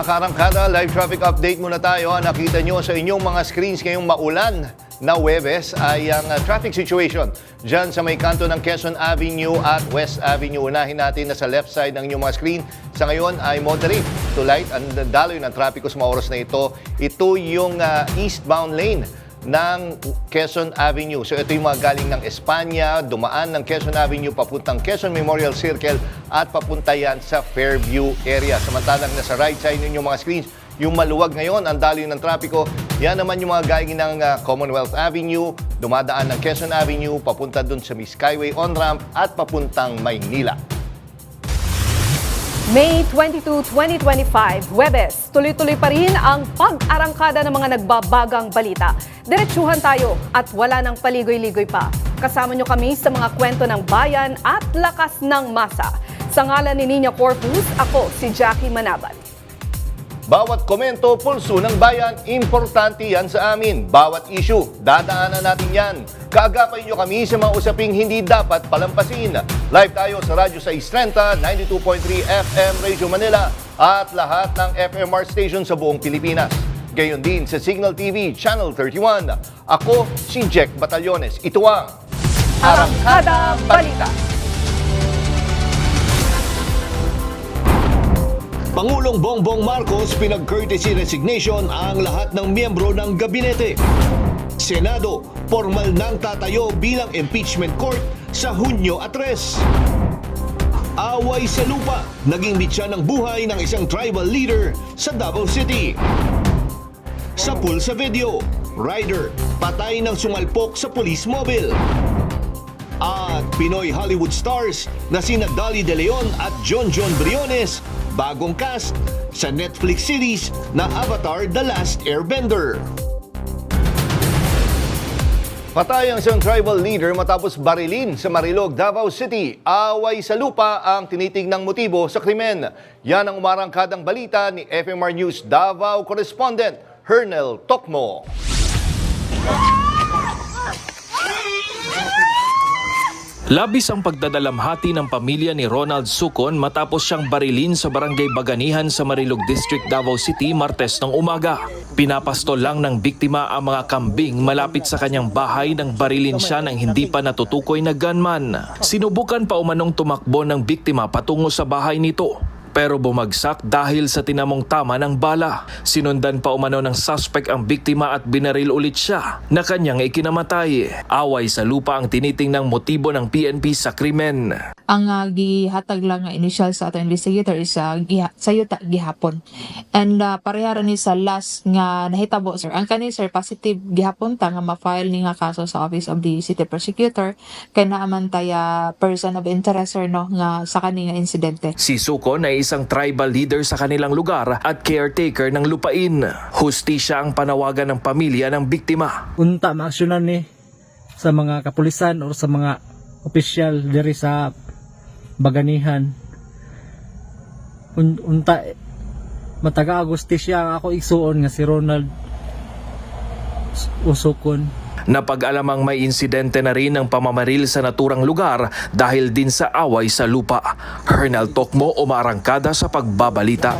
Mga karangkada, live traffic update muna tayo. Nakita nyo sa inyong mga screens ngayong maulan na Huwebes ay ang traffic situation dyan sa may kanto ng Quezon Avenue at West Avenue. Unahin natin na sa left side ng inyong mga screen. Sa ngayon ay moderate to light. Ang daloy ng trapiko sa mga oras na ito. Ito yung eastbound lane ng Quezon Avenue. So ito yung mga galing ng Espanya, dumaan ng Quezon Avenue papuntang Quezon Memorial Circle at papunta yan sa Fairview area. Samantalang nasa right side ninyo mga screens, yung maluwag ngayon, ang daloy ng trapiko, yan naman yung mga galing ng Commonwealth Avenue, dumadaan ng Quezon Avenue, papunta dun sa Miss Skyway on-ramp at papuntang Maynila. May 22, 2025, Huwebes, tuloy-tuloy pa rin ang pag-arangkada ng mga nagbabagang balita. Diretsuhan tayo at wala nang paligoy-ligoy pa. Kasama nyo kami sa mga kwento ng bayan at lakas ng masa. Sa ngalan ni Nina Corpus, ako si Jackie Manabat. Bawat komento, pulso ng bayan, importante yan sa amin. Bawat issue, dadaanan natin yan. Kaagapay nyo kami sa mga usaping hindi dapat palampasin. Live tayo sa Radyo 630, 92.3 FM Radio Manila at lahat ng FMR station sa buong Pilipinas. Gayon din sa Signal TV Channel 31. Ako si Jack Batallones. Ito ang Arangkada Balita. Pangulong Bongbong Marcos pinag-courtesy resignation ang lahat ng miyembro ng gabinete. Senado, formal nang tatayo bilang impeachment court sa Hunyo 3. Away sa lupa, naging mitya ng buhay ng isang tribal leader sa Davao City. Sa pool sa video, rider, patay ng sumalpok sa police mobile. At Pinoy Hollywood stars na sina Dolly De Leon at John Briones, bagong cast sa Netflix series na Avatar: The Last Airbender. Patay ang isang tribal leader matapos barilin sa Marilog, Davao City. Away sa lupa ang tinitignang motibo sa krimen. Yan ang umarangkadang balita ni FMR News Davao correspondent Hernel Tokmo. Labis ang pagdadalamhati ng pamilya ni Ronald Sucon matapos siyang barilin sa barangay Baganihan sa Marilog District, Davao City, Martes ng umaga. Pinapastol lang ng biktima ang mga kambing malapit sa kanyang bahay nang barilin siya ng hindi pa natutukoy na gunman. Sinubukan pa umanong tumakbo ng biktima patungo sa bahay nito, pero bumagsak dahil sa tinamong tama ng bala. Sinundan pa umano ng suspect ang biktima at binaril ulit siya na kanyang ikinamatay. Away sa lupa ang tinitingnang motibo ng PNP sa krimen. Ang gihatag lang nga initial sa atong investigator is sayuta gihapon. And parehara ni sa last nga nahitabo sir. Ang kani sir positive gihapon ta nga ma-file ni nga kaso sa Office of the City Prosecutor kay naaman taya person of interest sir no nga sa kani nga insidente. Si Sucon ay isang tribal leader sa kanilang lugar at caretaker ng lupain. Hustisya ang panawagan ng pamilya ng biktima. Unta maaksyonan ni sa mga kapulisan o sa mga opisyal diri sa Baganihan. Unta mataga-agustisya ako igsuon nga si Ronald Usukon. Napag-alamang may insidente na rin ng pamamaril sa naturang lugar dahil din sa away sa lupa. Hernel Tokmo, umarangkada sa pagbabalita.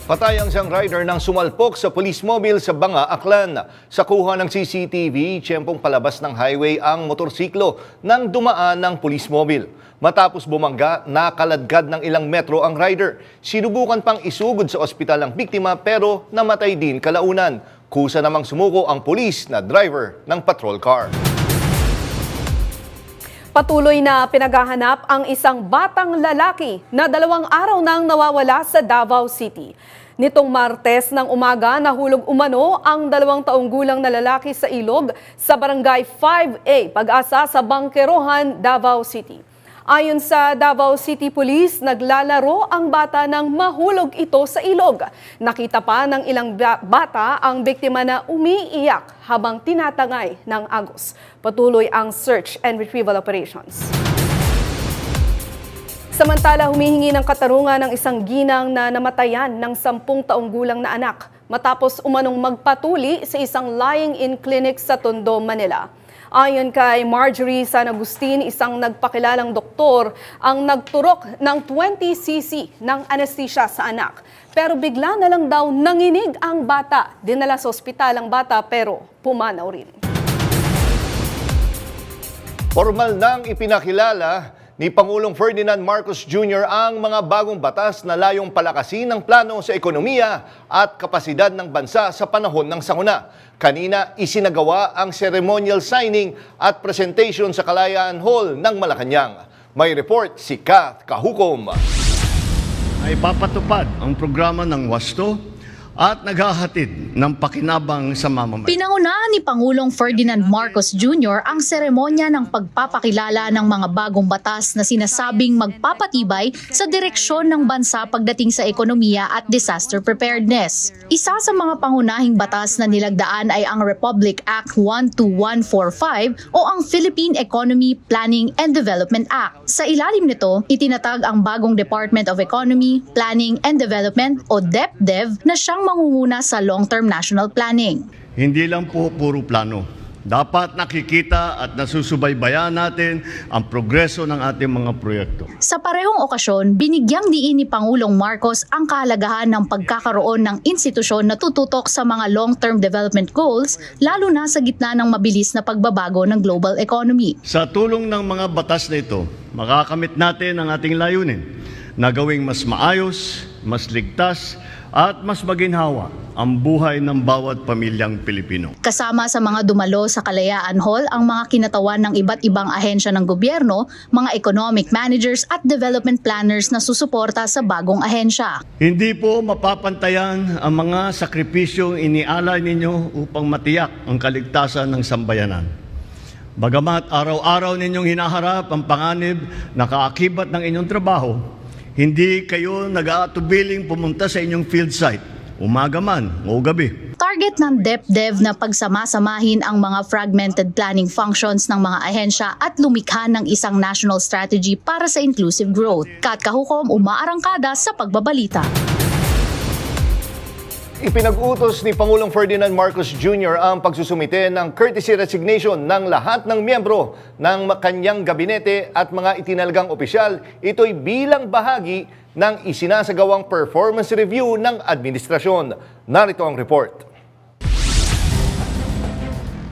Patay ang isang rider ng sumalpok sa police mobile sa Banga, Aklan. Sa kuha ng CCTV, tiyempong palabas ng highway ang motorsiklo nang dumaan ng police mobile. Matapos bumangga, nakaladkad ng ilang metro ang rider. Sinubukan pang isugod sa ospital ang biktima pero namatay din kalaunan. Kusa namang sumuko ang pulis na driver ng patrol car. Patuloy na pinaghahanap ang isang batang lalaki na 2 araw nang nawawala sa Davao City. Nitong Martes ng umaga, nahulog umano ang 2 taong gulang na lalaki sa ilog sa barangay 5A, Pag-asa sa Bangkerohan, Davao City. Ayon sa Davao City Police, naglalaro ang bata nang mahulog ito sa ilog. Nakita pa ng ilang bata ang biktima na umiiyak habang tinatangay ng agos. Patuloy ang search and retrieval operations. Samantala, humihingi ng katarungan ng isang ginang na namatayan ng 10 taong gulang na anak matapos umanong magpatuli sa isang lying-in clinic sa Tondo, Manila. Ayon kay Marjorie San Agustin, isang nagpakilalang doktor ang nagturok ng 20cc ng anesthesia sa anak. Pero bigla na lang daw nanginig ang bata. Dinala sa ospital ang bata pero pumanaw rin. Formal nang ipinakilala ni Pangulong Ferdinand Marcos Jr. ang mga bagong batas na layong palakasin ang plano sa ekonomiya at kapasidad ng bansa sa panahon ng sakuna. Kanina, isinagawa ang ceremonial signing at presentation sa Kalayaan Hall ng Malacanang. May report si Kath Kahukom. Ay papatupad ang programa ng Wasto at naghahatid ng pakinabang sa mamamayan. Pinangunahan ni Pangulong Ferdinand Marcos Jr. ang seremonya ng pagpapakilala ng mga bagong batas na sinasabing magpapatibay sa direksyon ng bansa pagdating sa ekonomiya at disaster preparedness. Isa sa mga pangunahing batas na nilagdaan ay ang Republic Act 12145 o ang Philippine Economy Planning and Development Act. Sa ilalim nito, itinatag ang bagong Department of Economy, Planning and Development o DepDev na siyang mangunguna sa long-term national planning. Hindi lang po puro plano. Dapat nakikita at nasusubaybayan natin ang progreso ng ating mga proyekto. Sa parehong okasyon, binigyang diin ni Pangulong Marcos ang kahalagahan ng pagkakaroon ng institusyon na tututok sa mga long-term development goals, lalo na sa gitna ng mabilis na pagbabago ng global economy. Sa tulong ng mga batas na ito, makakamit natin ang ating layunin na gawing mas maayos, mas ligtas, at mas maginhawa ang buhay ng bawat pamilyang Pilipino. Kasama sa mga dumalo sa Kalayaan Hall ang mga kinatawan ng iba't ibang ahensya ng gobyerno, mga economic managers at development planners na susuporta sa bagong ahensya. Hindi po mapapantayan ang mga sakripisyong inialay ninyo upang matiyak ang kaligtasan ng sambayanan. Bagamat araw-araw ninyong hinaharap ang panganib na kaakibat ng inyong trabaho, hindi kayo nag-aatubiling pumunta sa inyong field site, umaga man o gabi. Target ng DepDev na pagsamasamahin ang mga fragmented planning functions ng mga ahensya at lumikha ng isang national strategy para sa inclusive growth. Kat Kahukom, umaarangkada sa pagbabalita. Ipinag-utos ni Pangulong Ferdinand Marcos Jr. ang pagsusumite ng courtesy resignation ng lahat ng miyembro ng kanyang gabinete at mga itinalagang opisyal. Ito'y bilang bahagi ng isinasagawang performance review ng administrasyon. Narito ang report.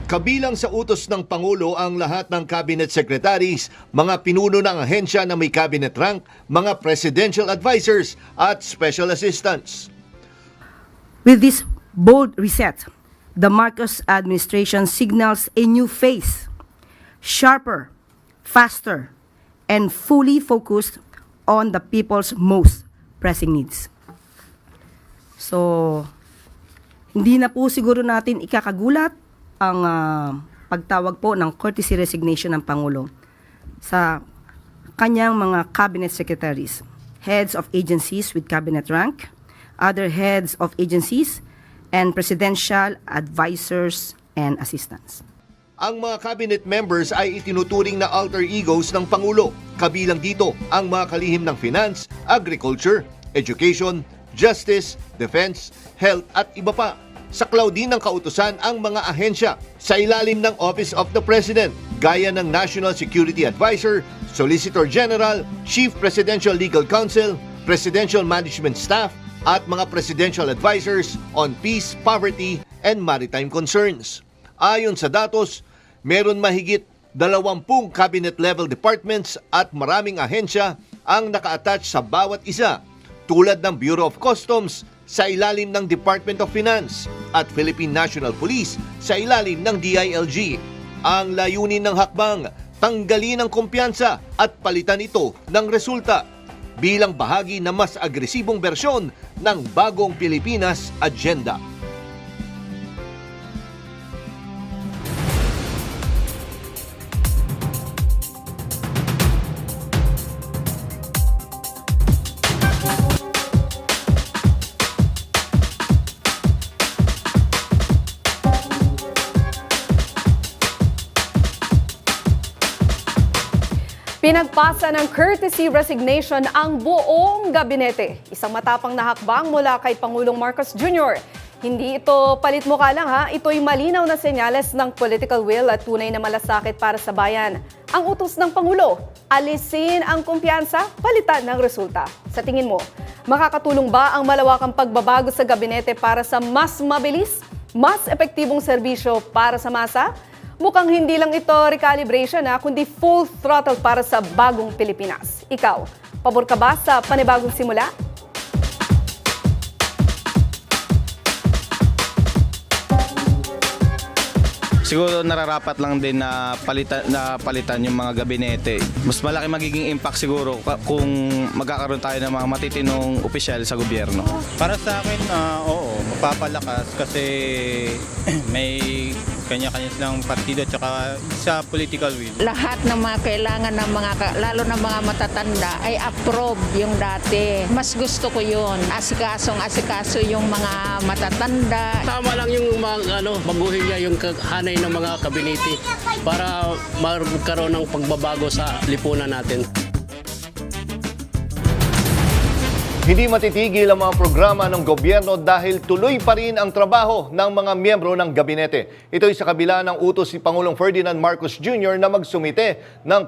Kabilang sa utos ng Pangulo ang lahat ng cabinet secretaries, mga pinuno ng ahensya na may cabinet rank, mga presidential advisors at special assistants. With this bold reset, the Marcos administration signals a new phase, sharper, faster, and fully focused on the people's most pressing needs. So, hindi na po siguro natin ikakagulat ang pagtawag po ng courtesy resignation ng Pangulo sa kanyang mga cabinet secretaries, heads of agencies with cabinet rank, other heads of agencies, and presidential advisors and assistants. Ang mga cabinet members ay itinuturing na alter egos ng Pangulo. Kabilang dito ang mga kalihim ng finance, agriculture, education, justice, defense, health at iba pa. Saklaw din ng kautusan ang mga ahensya sa ilalim ng Office of the President, gaya ng National Security Advisor, Solicitor General, Chief Presidential Legal Counsel, Presidential Management Staff, at mga presidential advisors on peace, poverty, and maritime concerns. Ayon sa datos, meron mahigit 20 cabinet-level departments at maraming ahensya ang naka-attach sa bawat isa, tulad ng Bureau of Customs sa ilalim ng Department of Finance at Philippine National Police sa ilalim ng DILG. Ang layunin ng hakbang, tanggalin ang kumpiyansa at palitan ito ng resulta bilang bahagi na mas agresibong bersyon ng Bagong Pilipinas Agenda. Pinagpasa ng courtesy resignation ang buong gabinete. Isang matapang na hakbang mula kay Pangulong Marcos Jr. Hindi ito palit mukha lang ha, ito'y malinaw na senyales ng political will at tunay na malasakit para sa bayan. Ang utos ng Pangulo, alisin ang kumpiyansa, palitan ng resulta. Sa tingin mo, makakatulong ba ang malawakang pagbabago sa gabinete para sa mas mabilis, mas epektibong serbisyo para sa masa? Mukhang hindi lang ito recalibration kundi full throttle para sa bagong Pilipinas. Ikaw, pabor ka ba sa panibagong simula? Siguro nararapat lang din na palitan yung mga gabinete. Mas malaki magiging impact siguro kung magkakaroon tayo ng mga matitinong opisyal sa gobyerno. Para sa akin, oo, mapapalakas kasi may kanya-kanya silang partido at saka sa political will. Lahat ng mga kailangan ng lalo ng mga matatanda ay approve yung dati. Mas gusto ko yun. Asikaso yung mga matatanda. Tama lang yung baguhin niya yung hanay ng mga kabinete para magkaroon ng pagbabago sa lipunan natin. Hindi matitigil ang mga programa ng gobyerno dahil tuloy pa rin ang trabaho ng mga miyembro ng gabinete. Ito ay sa kabila ng utos ni Pangulong Ferdinand Marcos Jr. na magsumite ng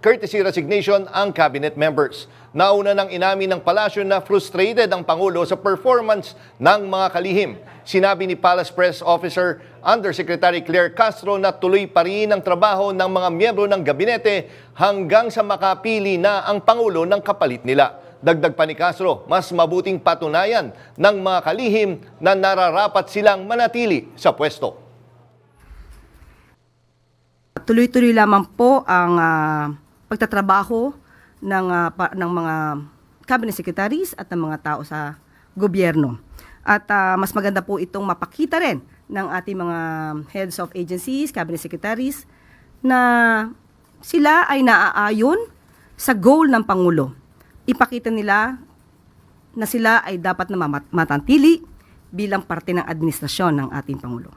courtesy resignation ang cabinet members. Nauna nang inamin ng palasyo na frustrated ang Pangulo sa performance ng mga kalihim. Sinabi ni Palace Press Officer Undersecretary Claire Castro na tuloy pa rin ang trabaho ng mga miyembro ng gabinete hanggang sa makapili na ang Pangulo ng kapalit nila. Dagdag pa ni Castro, mas mabuting patunayan ng mga kalihim na nararapat silang manatili sa pwesto. Tuloy-tuloy lamang po ang pagtatrabaho ng mga cabinet secretaries at ng mga tao sa gobyerno. At mas maganda po itong mapakita rin ng ating mga heads of agencies, cabinet secretaries, na sila ay naaayon sa goal ng Pangulo. Ipakita nila na sila ay dapat na matantili bilang parte ng administrasyon ng ating Pangulo.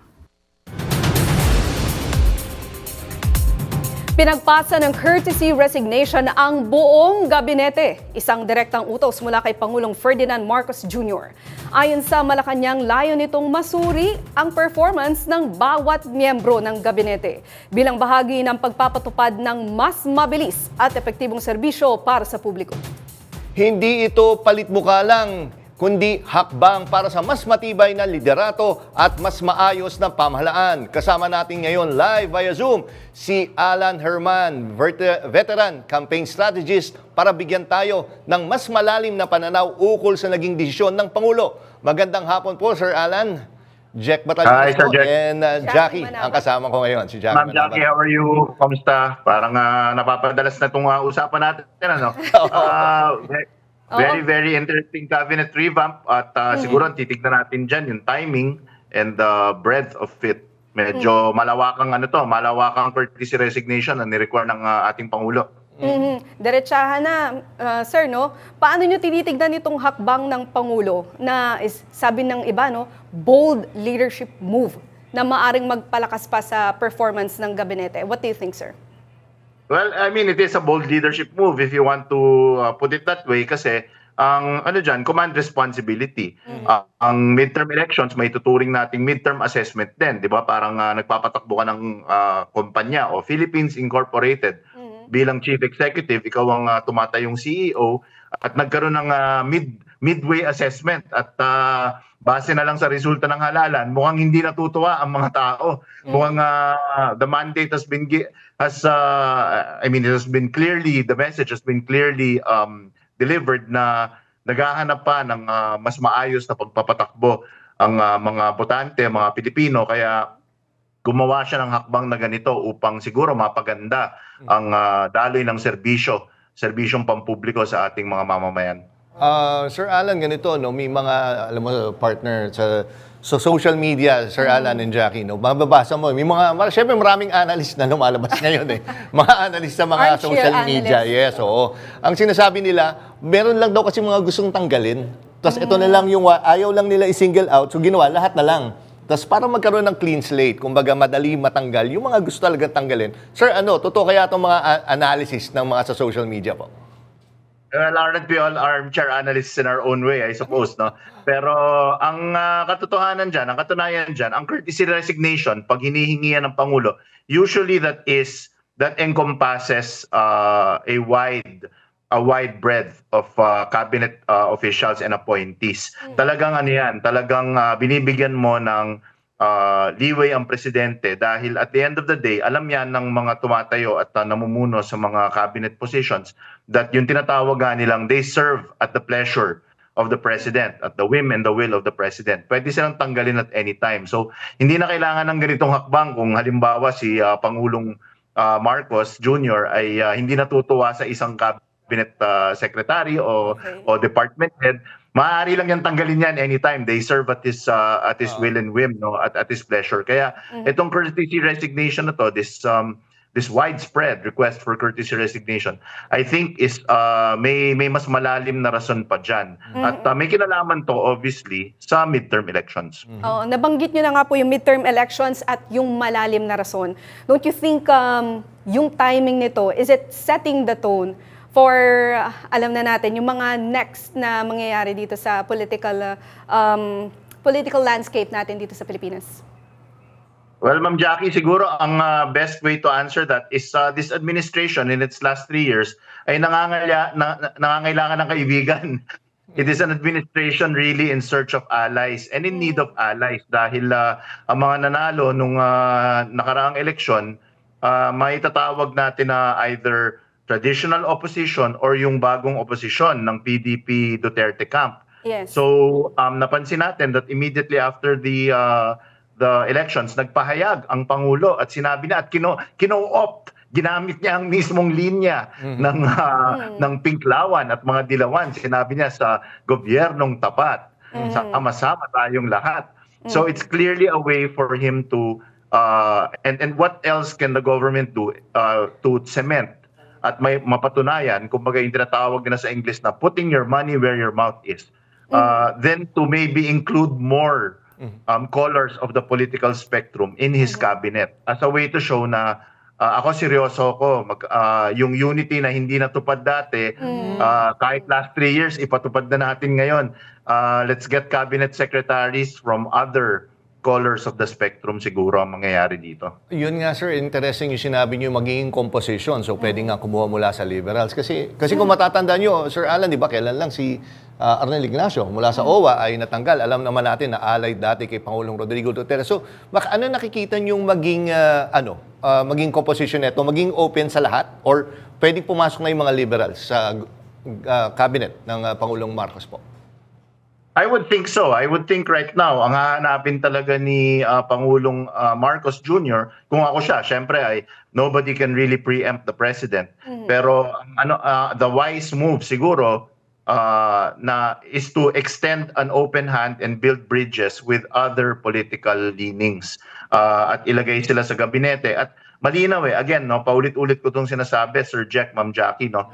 Pinagpasa ng courtesy resignation ang buong gabinete, isang direktang utos mula kay Pangulong Ferdinand Marcos Jr. Ayon sa Malacanang, layon nitong masuri ang performance ng bawat miyembro ng gabinete bilang bahagi ng pagpapatupad ng mas mabilis at epektibong serbisyo para sa publiko. Hindi ito palitmukha lang, kundi hakbang para sa mas matibay na liderato at mas maayos na pamahalaan. Kasama natin ngayon live via Zoom si Alan Herman, veteran campaign strategist, para bigyan tayo ng mas malalim na pananaw ukol sa naging desisyon ng Pangulo. Magandang hapon po, Sir Alan. Jack Batallas po and Jackie ang kasama ko ngayon. Si Jackie Ma'am Jackie, how are you? Kamusta? Parang napapadalas na itong usapan natin. Ano? Very interesting cabinet revamp at siguro titignan natin dyan yung timing and the breadth of it. Medyo malawakang courtesy resignation na ni-require ng ating Pangulo. Diretsahan na, sir, no? Paano nyo tinitignan itong hakbang ng Pangulo na sabi ng iba, no, bold leadership move na maaring magpalakas pa sa performance ng gabinete? What do you think, sir? Well, I mean, it is a bold leadership move if you want to put it that way kasi ang command responsibility. Ang midterm elections, may tuturing nating midterm assessment din, di ba? Parang nagpapatakbo ka ng kumpanya o Philippines Incorporated. Bilang chief executive, ikaw ang tumatayong CEO at nagkaroon ng midway assessment at base na lang sa resulta ng halalan, mukhang hindi natutuwa ang mga tao. Mukhang the mandate has been the message has been clearly delivered na naghahanap pa ng mas maayos na pagpapatakbo ang mga botante, mga Pilipino, kaya gumawa siya ng hakbang na ganito upang siguro mapaganda ang daloy ng serbisyong pampubliko sa ating mga mamamayan. Sir Alan, ganito, no, may mga partner sa social media, Sir Alan and Jackie, no, mababasa mo, may syempre maraming analyst na lumalabas ngayon mga analyst sa mga social media. Yes, oo. Ang sinasabi nila, meron lang daw kasi mga gustong tanggalin. Tapos ito na lang yung ayaw lang nila i-single out, so ginawa lahat na lang. Tapos para magkaroon ng clean slate, kumbaga madali matanggal, yung mga gusto talagang tanggalin. Sir, totoo kaya itong mga analysis ng mga sa social media po? Well, aren't we all armchair analysts in our own way, I suppose, no? Pero ang katotohanan dyan, ang katunayan dyan, ang courtesy resignation, pag hinihingi yan ng Pangulo, usually that encompasses a wide breadth of cabinet officials and appointees. Talagang talagang binibigyan mo ng leeway ang presidente dahil at the end of the day, alam yan ng mga tumatayo at namumuno sa mga cabinet positions that yung tinatawag nilang they serve at the pleasure of the president, at the whim and the will of the president. Pwede silang tanggalin at any time. So, hindi na kailangan ng ganitong hakbang kung halimbawa si Pangulong Marcos Jr. ay hindi natutuwa sa isang cabinet secretary o department head. Maaari lang yan tanggalin yan anytime. They serve at his will and whim, no, at his pleasure. Kaya itong courtesy resignation na to, this widespread request for courtesy resignation, I think is may mas malalim na rason pa dyan. At may kinalaman to obviously sa midterm elections. Oo, nabanggit nyo na nga po yung midterm elections at yung malalim na rason. Don't you think yung timing nito, is it setting the tone for, alam na natin, yung mga next na mangyayari dito sa political landscape natin dito sa Pilipinas? Well, Ma'am Jackie, siguro ang best way to answer that is this administration in its last 3 years ay nangangailangan ng kaibigan. It is an administration really in search of allies and in need of allies dahil ang mga nanalo nung nakaraang eleksyon, may tatawag natin na either traditional opposition or yung bagong opposition ng PDP Duterte camp. Yes. So napansin natin that immediately after the elections, nagpahayag ang Pangulo at sinabi na at kino-opt, ginamit niya ang mismong linya ng Pinklawan at mga Dilawan. Sinabi niya sa gobyernong tapat, sama-sama tayong lahat. So it's clearly a way for him to and what else can the government do to cement at may mapatunayan, kumbaga yung tinatawag na sa English na putting your money where your mouth is. Then to maybe include more colors of the political spectrum in his cabinet as a way to show na ako seryoso ko, yung unity na hindi natupad dati, kahit last 3 years, ipatupad na natin ngayon. Let's get cabinet secretaries from other colors of the spectrum siguro ang mangyayari dito. Yun nga sir, interesting yung sinabi niyo magiging composition. So pwede nga kumuha mula sa liberals. Kasi kung matatandaan niyo, Sir Alan, di ba, kailan lang si Arnel Ignacio mula sa OWA ay natanggal. Alam naman natin na allied dati kay Pangulong Rodrigo Duterte. So ano nakikita niyong maging composition nito? Maging open sa lahat? Or pwedeng pumasok na yung mga liberals sa cabinet ng Pangulong Marcos po? I would think so. I would think right now, ang hahanapin talaga ni Pangulong Marcos Jr., kung ako siya, syempre ay nobody can really preempt the president. Pero the wise move siguro na is to extend an open hand and build bridges with other political leanings at ilagay sila sa gabinete. At malinaw again, no, paulit-ulit ko itong sinasabi, Sir Jack, Ma'am Jackie, no,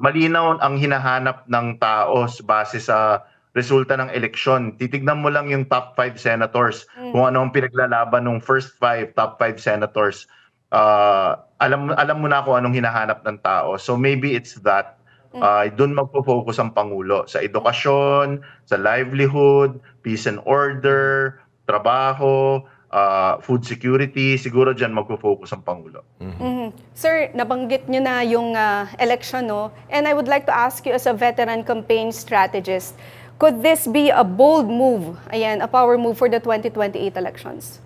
malinaw ang hinahanap ng tao base sa resulta ng eleksyon. Titignan mo lang yung top 5 senators, kung ano ang pinaglalaban ng first 5, top 5 senators. Alam mo na kung anong hinahanap ng tao. So maybe it's that. Doon magpo-focus ang Pangulo sa edukasyon, sa livelihood, peace and order, trabaho, food security. Siguro dyan magpo-focus ang Pangulo. Sir, nabanggit niyo na yung election, no? And I would like to ask you as a veteran campaign strategist, could this be a bold move, a power move for the 2028 elections?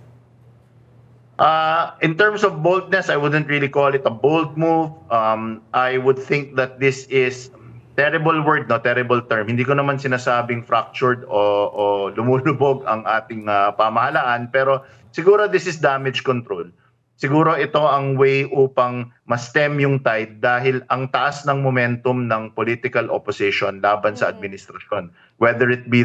In terms of boldness, I wouldn't really call it a bold move. I would think that this is terrible word, no, terrible term. Hindi ko naman sinasabing fractured o lumulubog ang ating pamahalaan, pero siguro this is damage control. Siguro ito ang way upang ma-stem yung tide dahil ang taas ng momentum ng political opposition laban sa administrasyon. Whether it be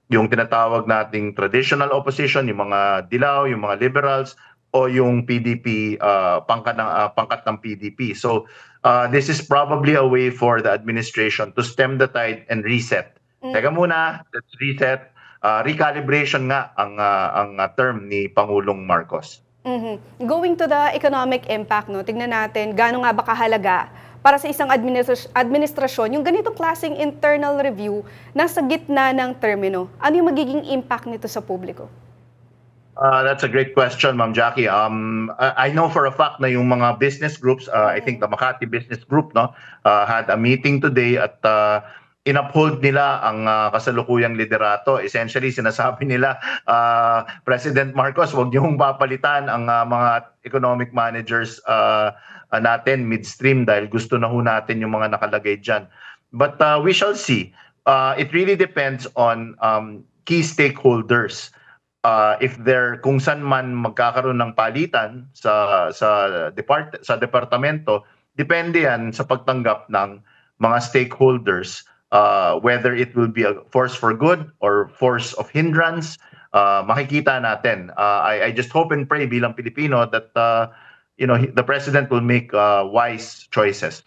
yung tinatawag nating traditional opposition, yung mga Dilaw, yung mga liberals, o yung PDP, pangkat ng PDP. So this is probably a way for the administration to stem the tide and reset. Teka muna, let's reset. Recalibration nga ang term ni Pangulong Marcos. Going to the economic impact, no, tignan natin gaano nga ba kahalaga para sa isang administrasyon yung ganitong klaseng internal review nasa gitna ng termino? Ano yung magiging impact nito sa publiko? That's a great question, Ma'am Jackie. I know for a fact na yung mga business groups, I think the Makati Business Group, had a meeting today at inuphold nila ang kasalukuyang liderato. Essentially, sinasabi nila, President Marcos, huwag niyong papalitan ang mga economic managers natin midstream dahil gusto na ho natin yung mga nakalagay dyan. But we shall see. It really depends on key stakeholders. Kung saan man magkakaroon ng palitan sa departamento, depende yan sa pagtanggap ng mga stakeholders, whether it will be a force for good or force of hindrance. Makikita natin. I just hope and pray bilang Pilipino that the president will make wise choices.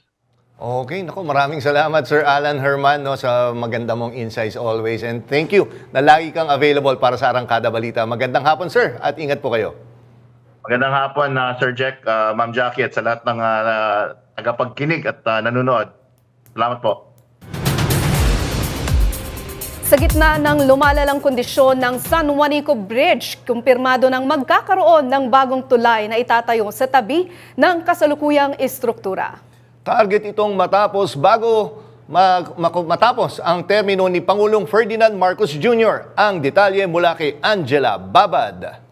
Okay, naku, maraming salamat Sir Alan Herman sa maganda mong insights always, and thank you na lagi kang available para sa Arangkada Balita. Magandang hapon sir at ingat po kayo. Magandang hapon Sir Jack, Ma'am Jackie at sa lahat ng tagapagkinig at nanonood. Salamat po. Sa gitna ng lumalalang kondisyon ng San Juanico Bridge, kumpirmado ng magkakaroon ng bagong tulay na itatayo sa tabi ng kasalukuyang istruktura. Target itong matapos matapos ang termino ni Pangulong Ferdinand Marcos Jr. Ang detalye mula kay Angela Babad.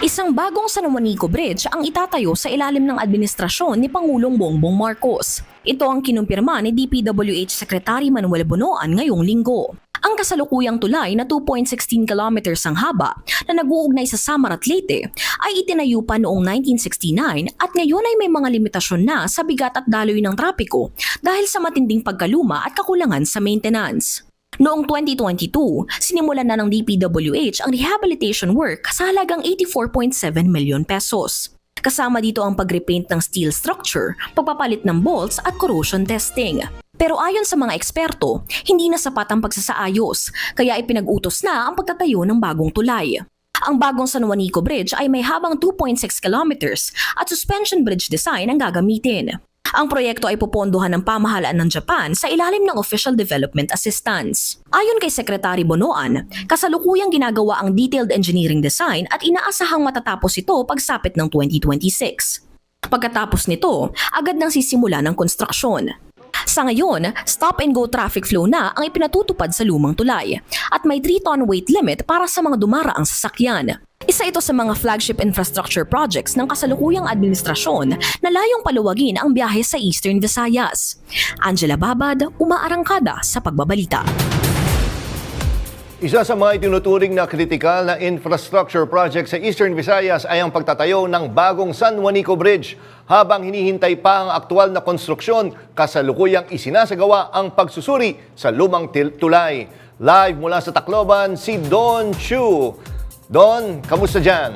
Isang bagong San Juanico Bridge ang itatayo sa ilalim ng administrasyon ni Pangulong Bongbong Marcos. Ito ang kinumpirma ni DPWH Secretary Manuel Bonoan ngayong linggo. Ang kasalukuyang tulay na 2.16 kilometers ang haba na nag-uugnay sa Samar at Leyte ay itinayo pa noong 1969 at ngayon ay may mga limitasyon na sa bigat at daloy ng trapiko dahil sa matinding pagkaluma at kakulangan sa maintenance. Noong 2022, sinimulan na ng DPWH ang rehabilitation work sa halagang 84.7 milyon pesos. Kasama dito ang pag-repaint ng steel structure, pagpapalit ng bolts at corrosion testing. Pero ayon sa mga eksperto, hindi na sapat ang pagsasaayos, kaya ipinag-utos na ang pagtatayo ng bagong tulay. Ang bagong San Juanico Bridge ay may habang 2.6 kilometers at suspension bridge design ang gagamitin. Ang proyekto ay pupondohan ng pamahalaan ng Japan sa ilalim ng Official Development Assistance. Ayon kay Secretary Bonoan, kasalukuyang ginagawa ang detailed engineering design at inaasahang matatapos ito pagsapit ng 2026. Pagkatapos nito, agad nang sisimula ng konstruksyon. Sa ngayon, stop-and-go traffic flow na ang ipinatutupad sa lumang tulay at may 3-ton weight limit para sa mga dumaraang sasakyan. Isa ito sa mga flagship infrastructure projects ng kasalukuyang administrasyon na layong paluwagin ang biyahe sa Eastern Visayas. Angela Babad, Umaarangkada sa Pagbabalita. Isa sa mga itinuturing na kritikal na infrastructure project sa Eastern Visayas ay ang pagtatayo ng bagong San Juanico Bridge. Habang hinihintay pa ang aktual na konstruksyon, kasalukuyang isinasagawa ang pagsusuri sa lumang tulay. Live mula sa Tacloban, si Don Chu. Don, kamusta dyan?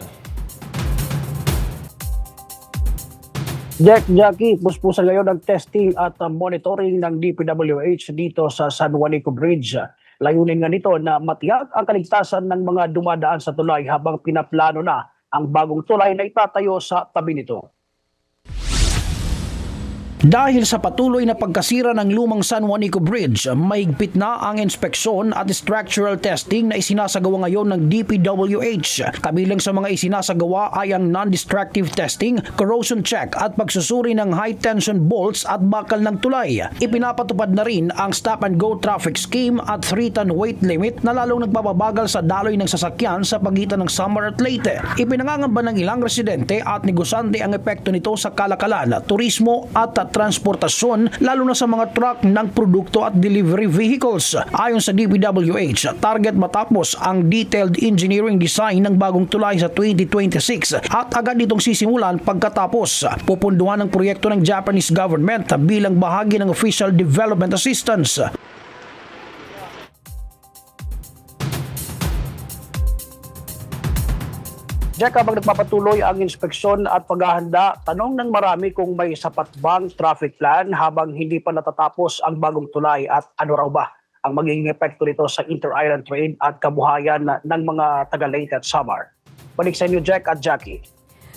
Jackie, puspusan ngayon ang testing at monitoring ng DPWH dito sa San Juanico Bridge. Layunin nga nito na matiyak ang kaligtasan ng mga dumadaan sa tulay habang pinaplano na ang bagong tulay na itatayo sa tabi nito. Dahil sa patuloy na pagkasira ng lumang San Juanico Bridge, mahigpit na ang inspeksyon at structural testing na isinasagawa ngayon ng DPWH. Kabilang sa mga isinasagawa ay ang non-destructive testing, corrosion check at pagsusuri ng high-tension bolts at bakal ng tulay. Ipinapatupad na rin ang stop-and-go traffic scheme at 3-ton weight limit na lalong nagpapabagal sa daloy ng sasakyan sa pagitan ng Samar at Leyte. Ipinangangamba ng ilang residente at negosante ang epekto nito sa kalakalan, turismo at transportasyon, lalo na sa mga truck ng produkto at delivery vehicles. Ayon sa DPWH, target matapos ang detailed engineering design ng bagong tulay sa 2026 at agad itong sisimulan pagkatapos. Pupunduhan ng proyekto ng Japanese government bilang bahagi ng Official Development Assistance. Jack, habang nagpapatuloy ang inspeksyon at paghahanda, tanong ng marami kung may sapat bang traffic plan habang hindi pa natatapos ang bagong tulay at ano raw ba ang magiging epekto nito sa inter-island trade at kabuhayan ng mga taga-Leyte at Samar. Balik sa inyo, Jack at Jackie.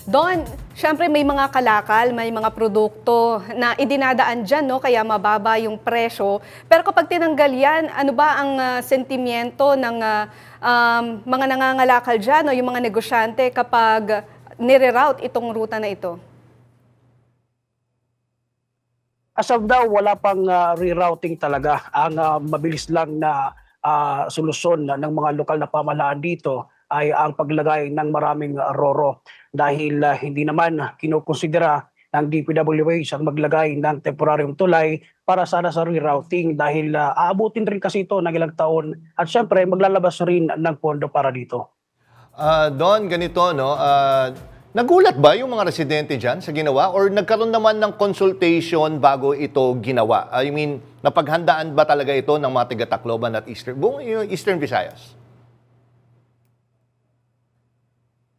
Don, syempre may mga kalakal, may mga produkto na idinadaan dyan, no? Kaya mababa yung presyo. Pero kapag tinanggal yan, ano ba ang sentimiento ng mga nangangalakal dyan o yung mga negosyante kapag nire-route itong ruta na ito? As of now, wala pang rerouting talaga. Ang mabilis lang na solusyon ng mga lokal na pamahalaan dito ay ang paglagay ng maraming roro dahil hindi naman kinukonsidera ng DPWH ang maglagay ng temporaryong tulay para sana sa rerouting dahil aabutin rin kasi ito ng ilang taon at syempre maglalabas rin ng pondo para dito. Don, ganito, no? Nagulat ba yung mga residente dyan sa ginawa or nagkaroon naman ng consultation bago ito ginawa? I mean, napaghandaan ba talaga ito ng mga taga-Tacloban at Eastern Visayas?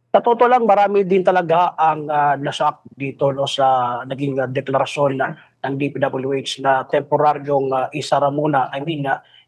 Sa totoo lang, marami din talaga ang nashock dito no, sa naging deklarasyon ng DPWH na temporaryong isara muna,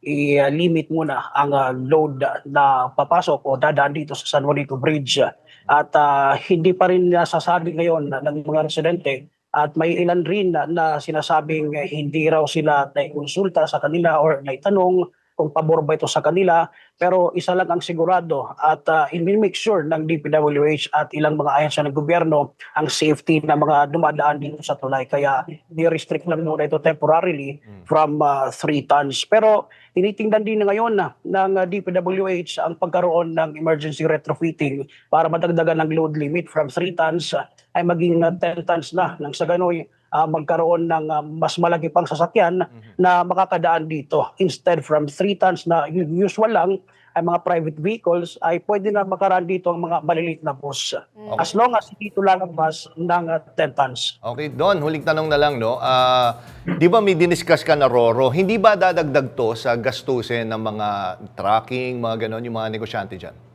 i-limit muna ang load na papasok o dadaan dito sa San Juanico Bridge. At hindi pa rin nasasabi ngayon ng mga residente at may ilan rin na sinasabing hindi raw sila naikonsulta sa kanila or naitanong kung pabor ba ito sa kanila, pero isa lang ang sigurado at i-make sure ng DPWH at ilang mga ahensya ng gobyerno ang safety ng mga dumadaan dito sa tulay. Kaya ni-restrict lang muna ito temporarily from 3 tons. Pero tinitingnan din ngayon ng DPWH ang pagkaroon ng emergency retrofitting para madagdagan ng load limit from 3 tons ay maging 10 tons na nang sa gano'y magkaroon ng mas malaki pang sasakyan na makakadaan dito. Instead from 3 tons na usual lang ay mga private vehicles ay pwede na makaraan dito ang mga maliliit na bus. As long as dito lang ang bus ng 10 tons. Okay, Don, huling tanong na lang, no? Di ba may diniscuss ka na roro? Hindi ba dadagdag to sa gastusin ng mga trucking, mga ganon, yung mga negosyante dyan?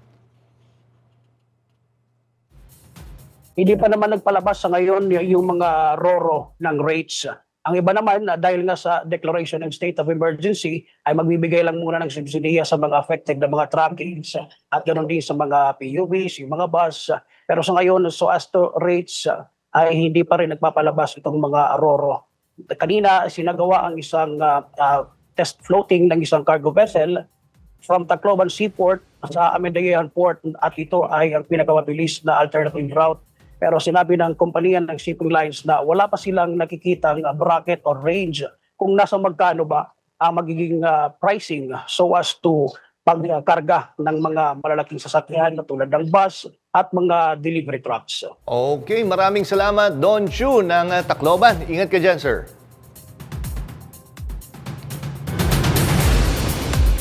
Hindi pa naman nagpalabas sa ngayon yung mga roro ng rates. Ang iba naman, dahil nga sa declaration ng state of emergency, ay magbibigay lang muna ng subsidiya sa mga affected na mga truckings at ganoon din sa mga PUVs, yung mga bus. Pero sa ngayon, so as to rates, ay hindi pa rin nagpapalabas itong mga roro. Kanina, sinagawa ang isang test floating ng isang cargo vessel from Tacloban Seaport sa Amendayan Port at ito ay ang pinakamabilis na alternative route. Pero sinabi ng kumpanya ng shipping lines na wala pa silang nakikitang bracket or range kung nasa magkano ba ang magiging pricing so as to pagkarga ng mga malalaking sasakyan na tulad ng bus at mga delivery trucks. Okay, maraming salamat, Don Chu ng Tacloban. Ingat ka dyan, sir.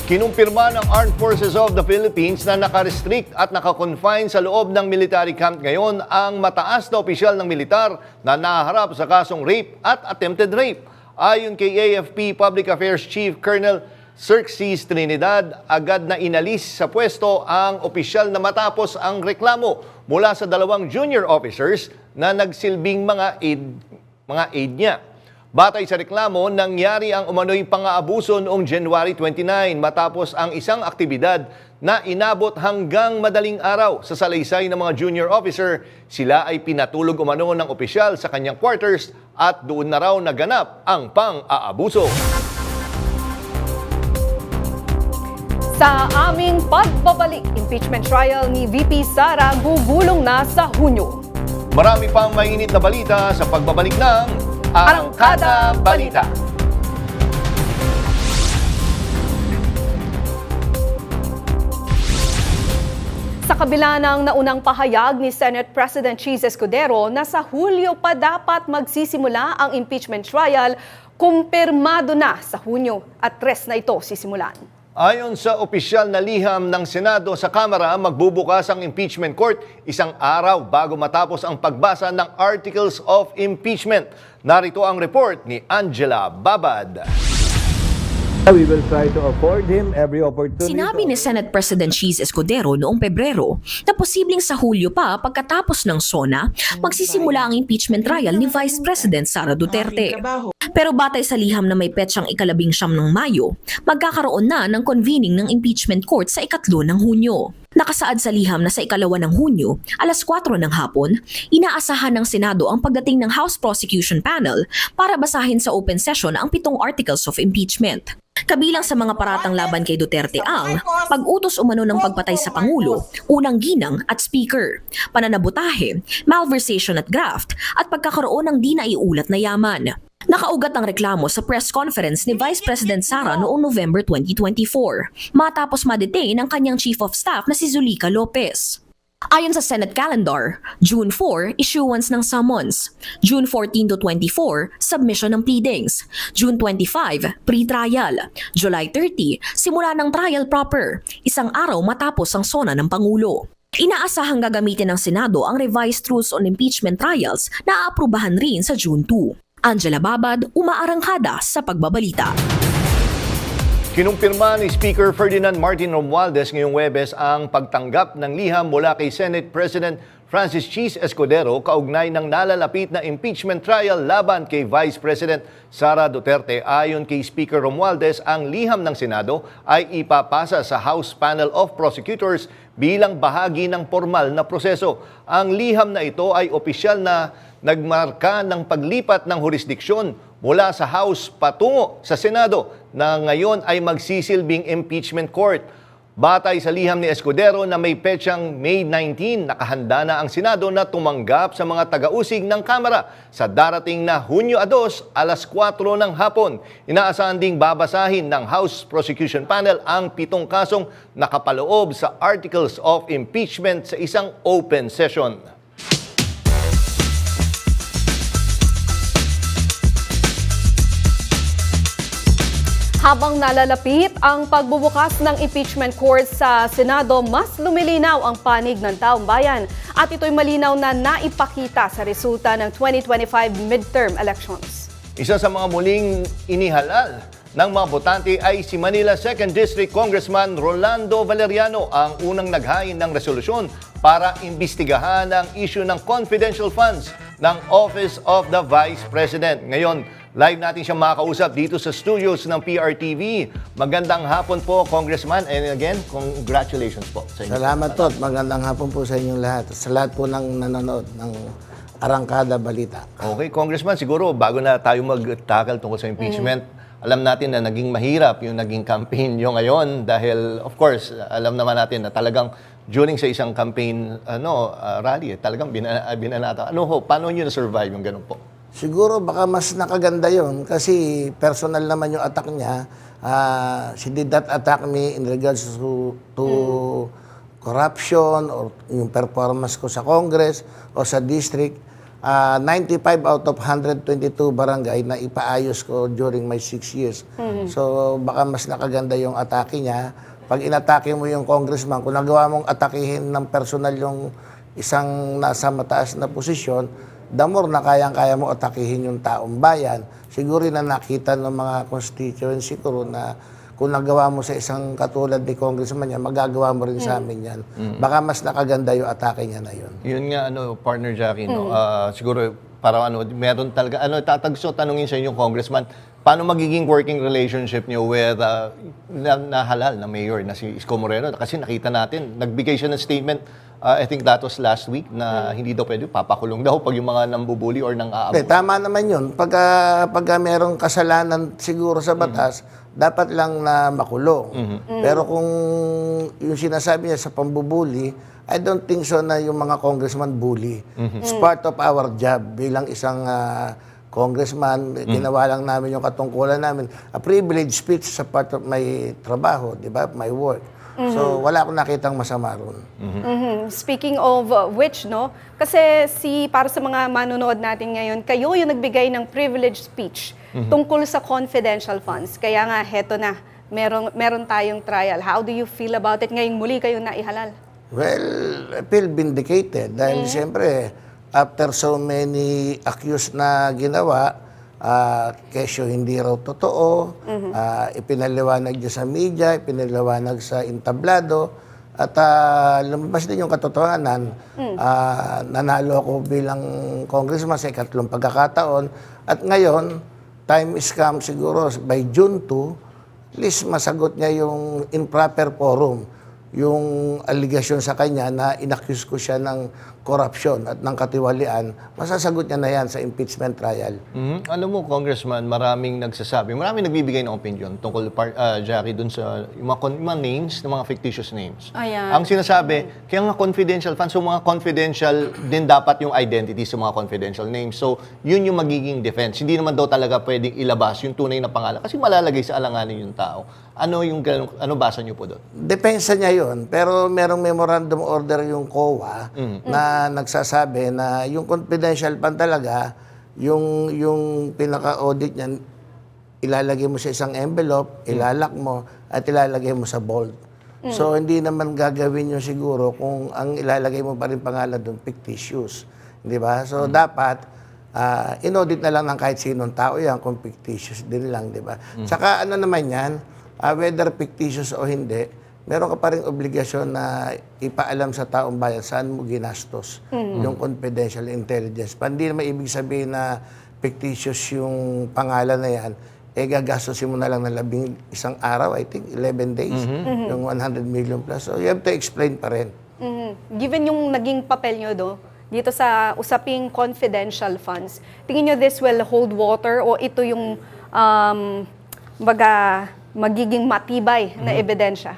Kinumpirma ng Armed Forces of the Philippines na naka-restrict at naka-confine sa loob ng military camp ngayon ang mataas na opisyal ng militar na naharap sa kasong rape at attempted rape. Ayon kay AFP Public Affairs Chief Colonel Xerxes Trinidad, agad na inalis sa pwesto ang opisyal na matapos ang reklamo mula sa 2 junior officers na nagsilbing mga aide niya. Batay sa reklamo, nangyari ang umano'y pang-aabuso noong January 29 matapos ang isang aktibidad na inabot hanggang madaling araw sa salaysay ng mga junior officer. Sila ay pinatulog umano ng opisyal sa kanyang quarters at doon na raw naganap ang pang-aabuso. Sa aming pagbabalik, impeachment trial ni VP Sara gugulong na sa Hunyo. Marami pang mainit na balita sa pagbabalik ng Arangkada Balita. Sa kabila ng naunang pahayag ni Senate President Cheese Escudero na sa Hulyo pa dapat magsisimula ang impeachment trial, kumpirmado na sa Hunyo at 3 na ito sisimulan. Ayon sa opisyal na liham ng Senado sa Kamara, magbubukas ang impeachment court 1 araw bago matapos ang pagbasa ng Articles of Impeachment. Narito ang report ni Angela Babad. We will try to afford him every opportunity. Sinabi ni Senate President Cheese Escudero noong Pebrero na posibleng sa Hulyo pa pagkatapos ng SONA magsisimula ang impeachment trial ni Vice President Sara Duterte. Pero batay sa liham na may petsang 19 ng Mayo, magkakaroon na ng convening ng impeachment court sa 3 ng Hunyo. Nakasaad sa liham na sa 2 ng Hunyo, alas 4 ng hapon, inaasahan ng Senado ang pagdating ng House Prosecution Panel para basahin sa open session ang 7 articles of impeachment. Kabilang sa mga paratang laban kay Duterte ang pag-utos umano ng pagpatay sa Pangulo, unang ginang at speaker, pananabutahe, malversation at graft, at pagkakaroon ng di naiulat na yaman. Nakaugat ang reklamo sa press conference ni Vice President Sara noong November 2024, matapos ma-detain ang kanyang Chief of Staff na si Zulica Lopez. Ayon sa Senate calendar, June 4, issuance ng summons. June 14 to 24, submission ng pleadings. June 25, pre-trial. July 30, simula ng trial proper, 1 araw matapos ang sona ng Pangulo. Inaasahang gagamitin ng Senado ang revised rules on impeachment trials na aaprubahan rin sa June 2. Angela Babad, umaarangkada sa pagbabalita. Kinumpirma ni Speaker Ferdinand Martin Romualdez ngayong Huwebes ang pagtanggap ng liham mula kay Senate President Francis Cheese Escudero kaugnay ng nalalapit na impeachment trial laban kay Vice President Sara Duterte. Ayon kay Speaker Romualdez, ang liham ng Senado ay ipapasa sa House Panel of Prosecutors bilang bahagi ng formal na proseso. Ang liham na ito ay opisyal na nagmarka ng paglipat ng jurisdiksyon mula sa House patungo sa Senado na ngayon ay magsisilbing impeachment court. Batay sa liham ni Escudero na may petsang May 19, nakahanda na ang Senado na tumanggap sa mga taga-usig ng Kamara sa darating na Hunyo 2, alas 4 ng hapon. Inaasahan ding babasahin ng House Prosecution Panel ang 7 kasong nakapaloob sa Articles of Impeachment sa isang open session. Habang nalalapit ang pagbubukas ng impeachment court sa Senado, mas lumilinaw ang panig ng taong bayan at ito'y malinaw na naipakita sa resulta ng 2025 midterm elections. Isa sa mga muling inihalal ng mga botante ay si Manila 2nd District Congressman Rolando Valeriano, ang unang naghain ng resolusyon para imbestigahan ang issue ng confidential funds ng Office of the Vice President. Ngayon, live natin siyang makakausap dito sa studios ng PRTV. Magandang hapon po, Congressman. And again, congratulations po sa inyo. Salamat po at magandang hapon po sa inyong lahat. Sa lahat po ng nanonood ng Arangkada Balita. Okay, Congressman, siguro bago na tayo mag-tackle tungkol sa impeachment, alam natin na naging mahirap yung naging campaign nyo ngayon dahil, of course, alam naman natin na talagang during sa isang campaign rally, talagang binanata. Paano nyo na-survive yung ganun po? Siguro baka mas nakaganda yon kasi personal naman yung attack niya. She did not attack me in regards to corruption or yung performance ko sa Congress o sa district. 95 out of 122 barangay na ipaayos ko during my 6 years. So baka mas nakaganda yung atake niya. Pag inatake mo yung congressman, kung nagawa mong atakihin ng personal yung isang nasa mataas na posisyon, the more na kayang-kaya mo atakihin yung taong bayan, siguro na nakita ng mga constituency ko na kung nagawa mo sa isang katulad ni congressman niya, magagawa mo rin sa amin yan. Baka mas nakaganda yung atake niya na yun. Yun nga, partner Jackie, siguro para meron talaga, tanungin sa inyong congressman, paano magiging working relationship niyo with nahalal na mayor na si Isko Moreno? Kasi nakita natin, nagbigay siya ng statement, I think that was last week, na hindi daw pwede, papakulong daw pag yung mga nambubuli or nang aabot. Tama naman yun. Pagka merong kasalanan siguro sa batas, dapat lang na makulong. Pero kung yung sinasabi niya sa pambubuli, I don't think so na yung mga congressman bully. It's part of our job bilang isang congressman. Ginawa lang namin yung katungkulan namin. A privileged speech sa part of my trabaho, di ba? My work. So, wala akong nakitang masama ron. Speaking of which, kasi para sa mga manonood natin ngayon, kayo yung nagbigay ng privileged speech tungkol sa confidential funds. Kaya nga, heto na, meron tayong trial. How do you feel about it? Ngayong muli kayong naihalal. Well, I feel vindicated dahil siyempre, after so many accused na ginawa, kesyo hindi raw totoo, ipinaliwanag niya sa media, ipinaliwanag sa entablado, at lumabas din yung katotohanan. Nanalo ako bilang congressman sa 2nd pagkakataon, at ngayon, time is come siguro by June 2, at least masagot niya yung improper forum, yung allegation sa kanya na inaccuse ko siya ng corruption at ng katiwalian, masasagot niya na yan sa impeachment trial. Alam mo, Congressman, maraming maraming nagbibigay ng opinion tungkol, Jackie, dun sa yung mga names, ng mga fictitious names. Ayan. Ang sinasabi, kaya nga confidential funds, so mga confidential din dapat yung identity sa mga confidential names. So, yun yung magiging defense. Hindi naman daw talaga pwedeng ilabas yung tunay na pangalan kasi malalagay sa alanganin yung tao. Ano basa niyo po doon? Depensa niya yun, pero merong memorandum order yung COA na nagsasabi na yung confidential fund talaga, yung pinaka-audit niyan, ilalagay mo sa isang envelope, ilalak mo, at ilalagay mo sa vault. So, hindi naman gagawin yun siguro kung ang ilalagay mo pa rin pangalan doon, fictitious. Di ba? So, dapat, in-audit na lang ng kahit sinong tao yan kung fictitious din lang, di ba? Tsaka ano naman yan, whether fictitious o hindi, meron ka pa rin obligasyon na ipaalam sa taong bayan saan mo ginastos yung confidential intelligence. Hindi naman ibig sabihin na fictitious yung pangalan na yan, gagastosin mo na lang ng 11 araw, I think 11 days, yung 100 million plus. So you have to explain pa rin. Given yung naging papel nyo dito sa usaping confidential funds, tingin nyo this will hold water o ito yung magiging matibay na ebidensya?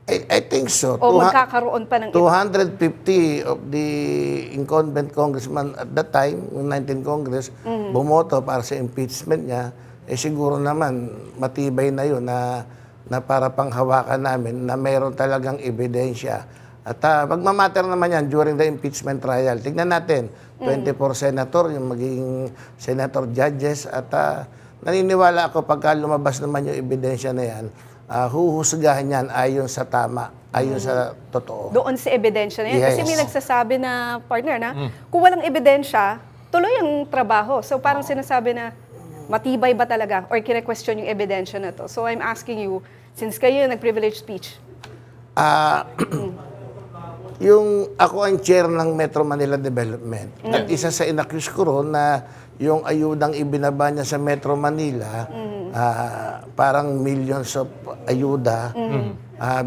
I think so. O magkakaroon pa ng 250 of the incumbent congressman at that time, yung 19 Congress, bumoto para sa impeachment niya, siguro naman matibay na yun na para panghawakan namin na mayroon talagang ebidensya. At magmamatter naman yan during the impeachment trial. Tignan natin, 24 senator, yung magiging senator judges, at naniniwala ako pagka lumabas naman yung ebidensya na yan, huhusgahan yan ayon sa tama, ayon sa totoo. Doon sa ebidensya na yan. Yes. Kasi may nagsasabi na, partner, na kung walang ebidensya, tuloy ang trabaho. So parang sinasabi na, matibay ba talaga? Or kine-question yung ebidensya na to? So I'm asking you, since kayo nag-privilege speech. Yung ako ang chair ng Metro Manila Development. At isa sa inaccuse ko ron na yung ayudang ibinaba niya sa Metro Manila, parang millions of ayuda.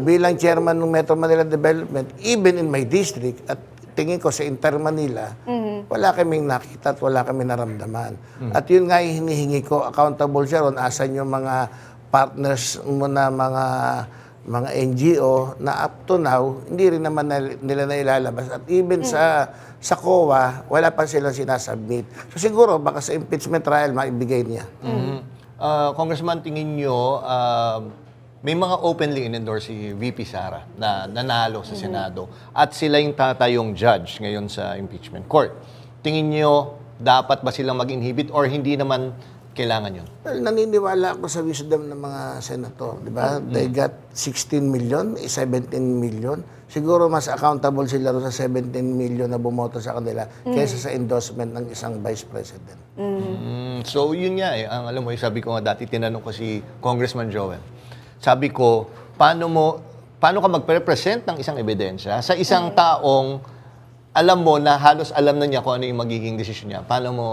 Bilang chairman ng Metro Manila Development, even in my district, at tingin ko sa Inter Manila, wala kaming nakita at wala kaming naramdaman. At yun nga yung hinihingi ko, accountable siya ron, asan yung mga partners mo na mga NGO na up to now, hindi rin naman nila na ilalabas. At even sa COA, wala pa silang sinasubmit. So siguro, baka sa impeachment trial, maibigay niya. Congressman, tingin nyo, may mga openly in-endorse si VP Sara na nanalo sa Senado at sila yung tatayong judge ngayon sa impeachment court. Tingin nyo, dapat ba silang mag-inhibit or hindi naman kailangan yun? Well, naniniwala ako sa wisdom ng mga senator, di ba? They got 16 million, 17 million. Siguro mas accountable sila sa 17 million na bumoto sa kanila kaysa sa endorsement ng isang vice president. So yun nga ang alam mo, sabi ko nga dati, tinanong ko si Congressman Joel. Sabi ko, paano ka magpe-present ng isang ebidensya sa isang taong alam mo na halos alam na niya kung ano yung magiging desisyon niya. Paano mo,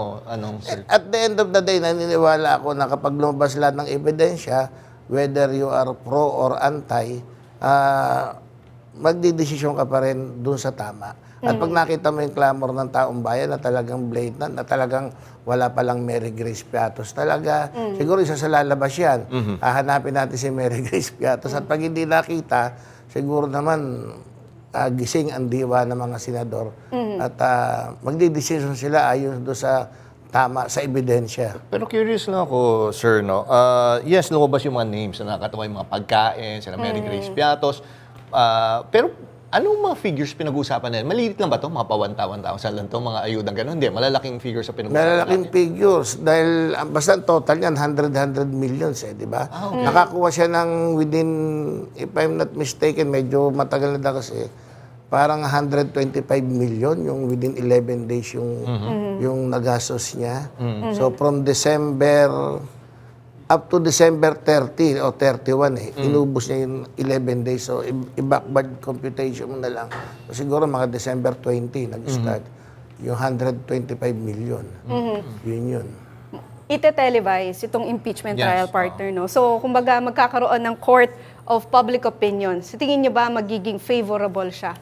At the end of the day, naniniwala ako na kapag lumabas lahat ng ebidensya, whether you are pro or anti, magdidesisyon ka pa rin dun sa tama. At pag nakita mo yung clamor ng taong bayan na talagang blatant, na talagang wala palang Mary Grace Piatos talaga, siguro isa sa lalabas yan. Hahanapin natin si Mary Grace Piatos. At pag hindi nakita, siguro naman gising ang diwa ng mga senador. At magdidesisyon sila ayon doon sa tama, sa ebidensya. Pero curious lang ako, sir, no? Yes, lumabas yung mga names na nakatawa yung mga pagkain, sila Mary Grace Piatos. Pero anong mga figures pinag-uusapan nila? Maliit lang ba ito? Mga pa 1,000 lang ito? Mga ayudang gano'n? Hindi, malalaking figures sa pinag-uusapan Malalaking figures. Dahil basta total yan, 100 millions di ba? Okay. Nakakuha siya ng within, if I'm not mistaken, medyo matagal na kasi, parang 125 million yung within 11 days yung nagastos niya. So from December up to December 30 o 31 inubos niya yung 11 days. So i-backward computation mo na lang. So, siguro mga December 20 nag-start yung 125 million. Yun. ite-televise itong impeachment Yes, trial, partner, no? So, kumbaga, magkakaroon ng court of public opinion. Sa tingin niyo ba magiging favorable siya?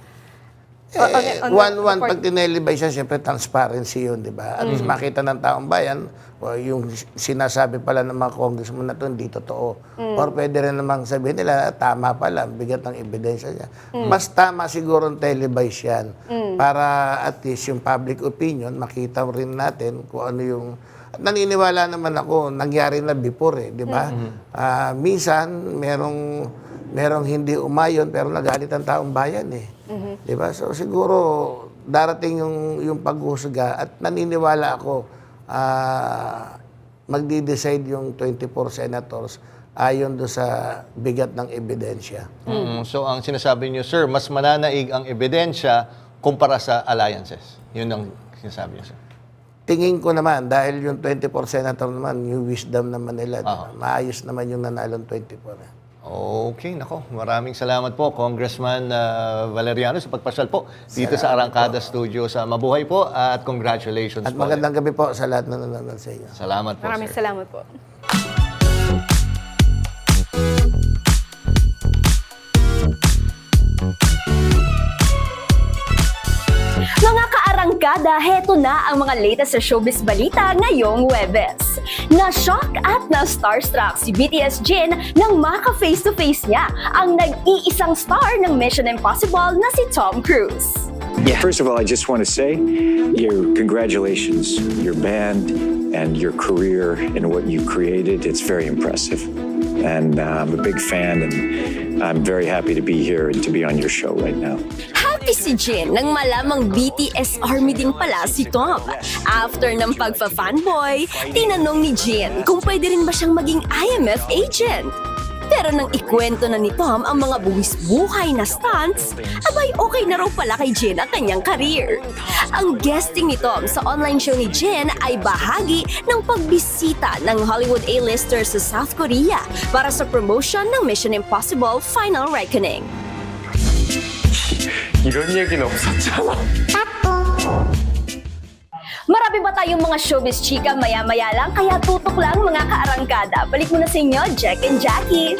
Pag tinelevise siya, siyempre transparency yun, di ba? At least makita ng taong bayan, o yung sinasabi pala ng mga congressman na ito, hindi totoo. Or pwede rin namang sabihin nila, tama pala, bigat ng ebidensya niya. Mas tama siguro ang televise yan para at least yung public opinion, makita rin natin kung ano yung... At naniniwala naman ako, nangyari na before di ba? Minsan, merong hindi umayon pero nagalit ang taong bayan Di ba? So siguro darating yung paghuhusga at naniniwala ako magdi-decide yung 24 senators ayon do sa bigat ng ebidensya. So ang sinasabi niyo, sir, mas mananaig ang ebidensya kumpara sa alliances. Yun ang sinasabi niyo, sir. Tingin ko naman, dahil yung 24 senator naman, yung wisdom naman nila, maayos naman yung nanalong 24. Okay, nako. Maraming salamat po, Congressman Valeriano, sa pagpasyal po dito sa Arangkada Studio. Mabuhay po at congratulations at po. At magandang gabi po sa lahat na nanonood sa inyo. Salamat po, Maraming sir. salamat po. Mga kaarangkada, heto na ang mga latest sa showbiz balita ngayong Huwebes. Na-shock at na-starstruck si BTS Jin nang maka-face-to-face niya ang nag-iisang star ng Mission Impossible na si Tom Cruise. Yeah, first of all, I just want to say congratulations, your band and your career and what you created. It's very impressive. And I'm a big fan and I'm very happy to be here and to be on your show right now. Happy si Jin nang malamang BTS Army din pala si Tom. After ng pagfa-fanboy, tinanong ni Jin kung pwede rin ba siyang maging IMF agent. Pero nang ikwento na ni Tom ang mga buwis-buhay na stunts, abay okay na raw pala kay Jin ang kanyang career. Ang guesting ni Tom sa online show ni Jin ay bahagi ng pagbisita ng Hollywood A-lister sa South Korea para sa promotion ng Mission Impossible Final Reckoning. 이런 얘기는 없었잖아. Marami ba tayong mga showbiz chika maya-maya lang, kaya tutok lang mga kaarangkada. Balik muna sa inyo, Jack and Jackie.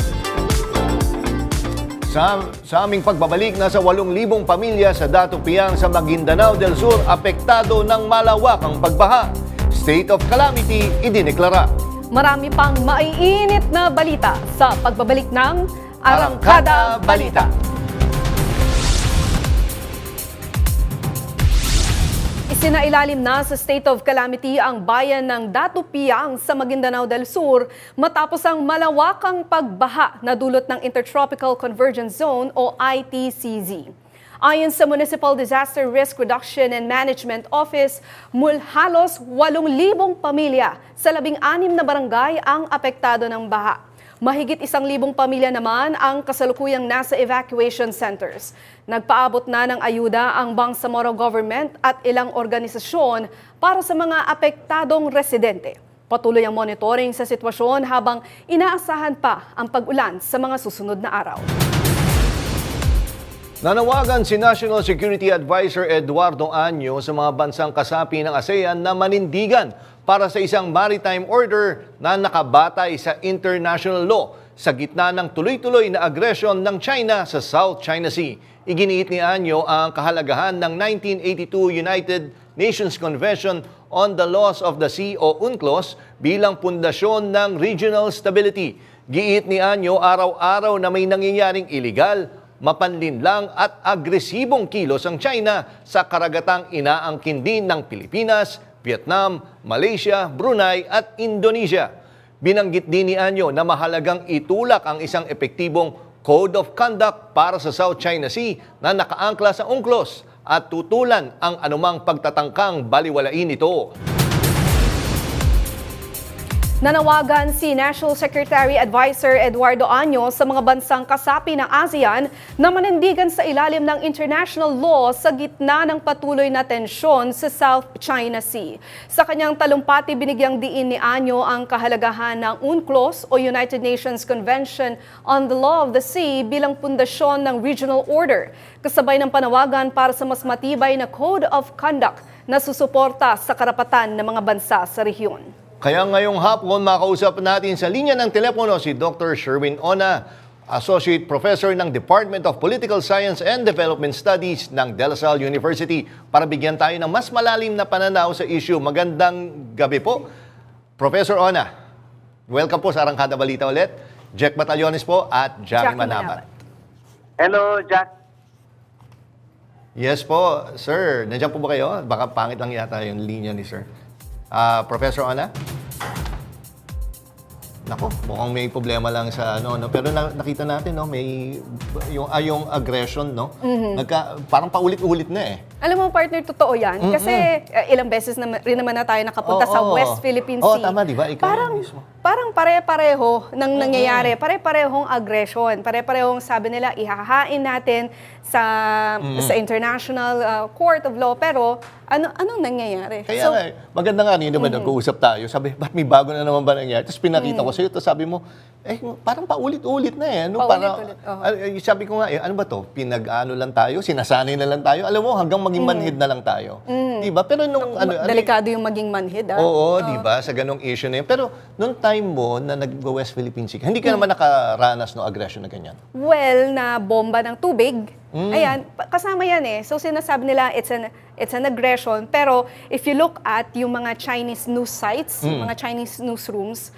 Sa aming pagbabalik, nasa 8,000 pamilya sa Dato Piang sa Maguindanao del Sur apektado ng malawakang pagbaha. State of calamity idineklara. Marami pang maiinit na balita sa pagbabalik ng Arangkada Balita. Isinailalim na sa state of calamity ang bayan ng Dato Piang sa Maguindanao del Sur matapos ang malawakang pagbaha na dulot ng Intertropical Convergence Zone o ITCZ. Ayon sa Municipal Disaster Risk Reduction and Management Office, halos 8,000 pamilya sa 16 na barangay ang apektado ng baha. Mahigit 1,000 pamilya naman ang kasalukuyang nasa evacuation centers. Nagpaabot na ng ayuda ang Bangsamoro Government at ilang organisasyon para sa mga apektadong residente. Patuloy ang monitoring sa sitwasyon habang inaasahan pa ang pag-ulan sa mga susunod na araw. Nanawagan si National Security Advisor Eduardo Año sa mga bansang kasapi ng ASEAN na manindigan para sa isang maritime order na nakabatay sa international law sa gitna ng tuloy-tuloy na agresyon ng China sa South China Sea. Iginiit ni Año ang kahalagahan ng 1982 United Nations Convention on the Laws of the Sea o UNCLOS bilang pundasyon ng regional stability. Giit ni Año araw-araw na may nangyayaring iligal, mapanlinlang at agresibong kilos ang China sa karagatang inaangkin din ng Pilipinas, Vietnam, Malaysia, Brunei at Indonesia. Binanggit din ni Año na mahalagang itulak ang isang epektibong Code of Conduct para sa South China Sea na nakaangkla sa UNCLOS at tutulan ang anumang pagtatangkang baliwalain ito. Nanawagan si National Secretary Advisor Eduardo Año sa mga bansang kasapi ng ASEAN na manindigan sa ilalim ng international law sa gitna ng patuloy na tensyon sa South China Sea. Sa kanyang talumpati, binigyang diin ni Año ang kahalagahan ng UNCLOS o United Nations Convention on the Law of the Sea bilang pundasyon ng regional order, kasabay ng panawagan para sa mas matibay na Code of Conduct na susuporta sa karapatan ng mga bansa sa rehiyon. Kaya ngayong hapon, makausap natin sa linya ng telepono si Dr. Sherwin Ona, Associate Professor ng Department of Political Science and Development Studies ng De La Salle University para bigyan tayo ng mas malalim na pananaw sa issue. Magandang gabi po, Professor Ona. Welcome po sa Arangkada Balita ulit. Jack Batallones po at Jackie Manabat. Hello, Jack. Yes po, sir. Nandiyan po ba kayo? Baka pangit lang yata yung linya ni sir. Professor Ona? Nako, mukhang may problema lang sa ano, no? Pero nakita natin, no, may yung aggression, no? Parang paulit-ulit na eh. Alam mo, partner, totoo yan. Kasi ilang beses rin naman na tayo nakapunta sa West Philippine Sea. Tama, di ba? Ikaw mismo. Parang pare-pareho nang nangyayari. Pare-parehong aggression. Pare-parehong sabi nila, ihahain natin sa International Court of Law. Pero anong nangyayari? Kaya maganda nga naman nag-uusap tayo. Sabi, ba't may bago na naman ba nangyayari? Tapos pinakita ko sa'yo, tapos sabi mo, parang paulit-ulit na eh. No? Paulit-ulit. Sabi ko nga, ano ba to? Pinag-ano lang tayo? Sinasanay na lang tayo? Alam mo, hanggang maging manhid na lang tayo. Diba? Pero nung delikado yung maging manhid, Oo, diba? Sa ganong issue na yun. Pero nung time mo na nag-West Philippine Sea, hindi ka naman nakaranas ng aggression na ganyan? Well, na bomba ng tubig. Ayan, kasama yan eh. So sinasabi nila it's an aggression. Pero if you look at yung mga Chinese news sites, yung mga Chinese newsrooms,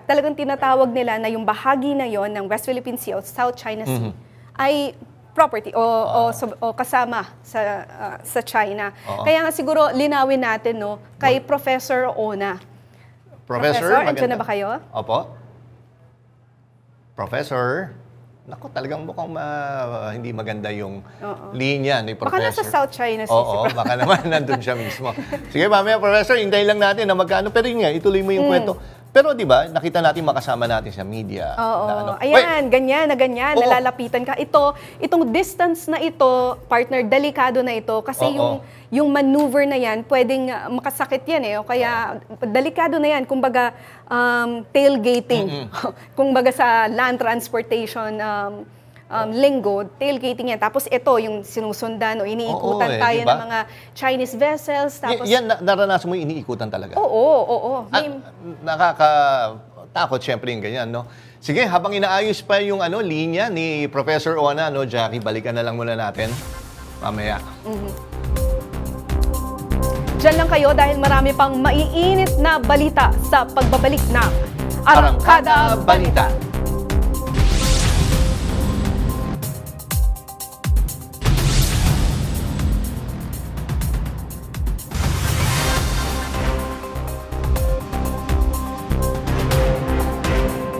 talagang tinatawag nila na yung bahagi na yon ng West Philippine Sea o South China Sea ay property o kasama sa China. Kaya nga siguro linawin natin kay Professor Ona. Professor, andyan na ba kayo? Opo. Professor. Naku, talagang mukhang hindi maganda yung linya ni Professor. Baka nasa South China Sea. Oo, baka naman nandun siya mismo. Sige, mamaya, Professor, hintayin lang natin na magkano. Pero yun nga, ituloy mo yung kwento. Pero di ba, nakita natin makasama natin sa media. Oo. Ayan, ganyan, nalalapitan ka. Itong distance na ito, partner, delikado na ito. Kasi yung maneuver na yan, pwedeng makasakit yan eh. O kaya, delikado na yan. Kumbaga, tailgating. Kumbaga sa land transportation linggo, tailgating yan. Tapos ito, yung sinusundan o iniikutan tayo ng mga Chinese vessels. Tapos, yan, naranasan mo yung iniikutan talaga? Oo. At nakakatakot syempre yung ganyan, no? Sige, habang inaayos pa yung linya ni Professor Ona, Jackie, balikan na lang muna natin mamaya. Diyan lang kayo dahil marami pang maiinit na balita sa pagbabalik ng Arangkada Balita.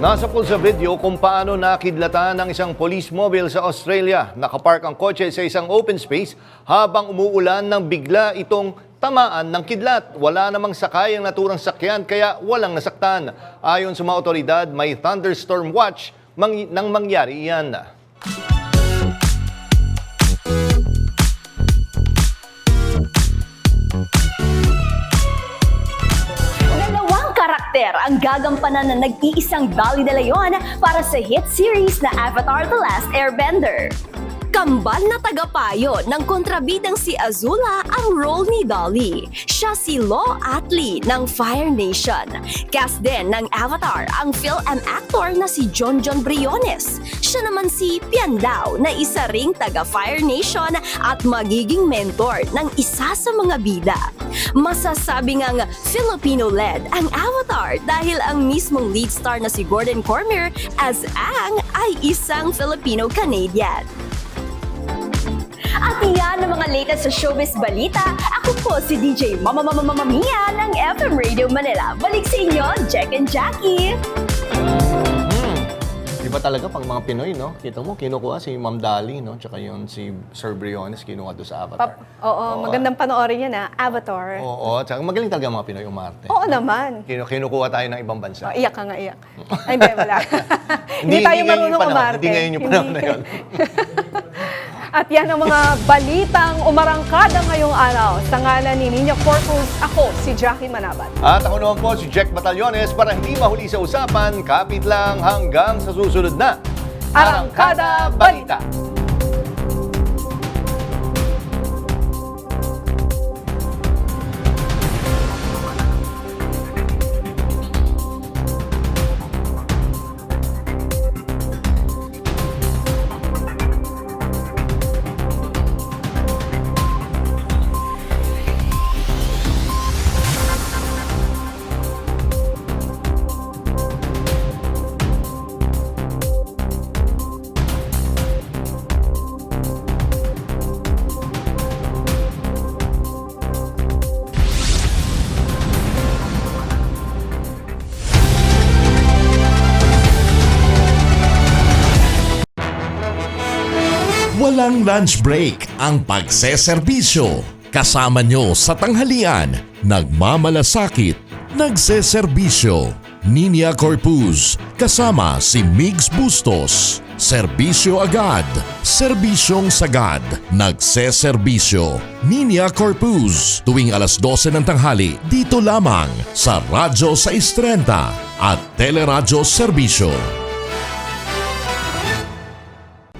Nasa pool sa video kung paano nakidlatan ng isang police mobile sa Australia. Nakapark ang kotse sa isang open space habang umuulan nang bigla itong tamaan ng kidlat. Wala namang sakay ang naturang sakyan kaya walang nasaktan. Ayon sa mga otoridad, may thunderstorm watch nang mangyari iyan. Karakter ang gagampanan na nag-iisang Dolly De Leon para sa hit series na Avatar: The Last Airbender. Kambal na tagapayo ng kontrabidang si Azula ang role ni Dolly. Siya si Lo Atlee ng Fire Nation. Cast din ng Avatar ang film actor na si John Briones. Siya naman si Piandao na isa ring taga Fire Nation at magiging mentor ng isa sa mga bida. Masasabi ngang Filipino-led ang Avatar dahil ang mismong lead star na si Gordon Cormier as Aang ay isang Filipino-Canadian. At iyan ang mga latest sa showbiz balita. Ako po si DJ Mama Mia ng FM Radio Manila. Balik sa inyo, Jack and Jackie. Diba talaga pang mga Pinoy, no? Kita mo, kinukuha si Ma'am Dolly, no? Tsaka yun si Sir Briones, kinuha doon sa Avatar. Magandang panoorin yan, Avatar. Oo, tsaka magaling talaga mga Pinoy umarte. Oo naman. Kinukuha tayo ng ibang bansa. Iyak ka nga, iyak. Ay, hindi, wala. Hindi tayo marunong umarte. Hindi ngayon yung panahon na yun. At yan ang mga balitang umarangkada ngayong araw. Sa ngalan ni Nina Corpus, ako si Jackie Manabat. At ako naman po si Jack Batallones para hindi mahuli sa usapan, kapit lang hanggang sa susunod na Arangkada Balita. Walang lunch break ang pagseserbisyo. Kasama nyo sa tanghalian, nagmamalasakit, nagseserbisyo. Nina Corpus, kasama si Migs Bustos. Serbisyo agad, serbisyong sagad, nagseserbisyo. Nina Corpus, tuwing alas 12 ng tanghali, dito lamang sa Radyo 630 at Teleradyo Serbisyo.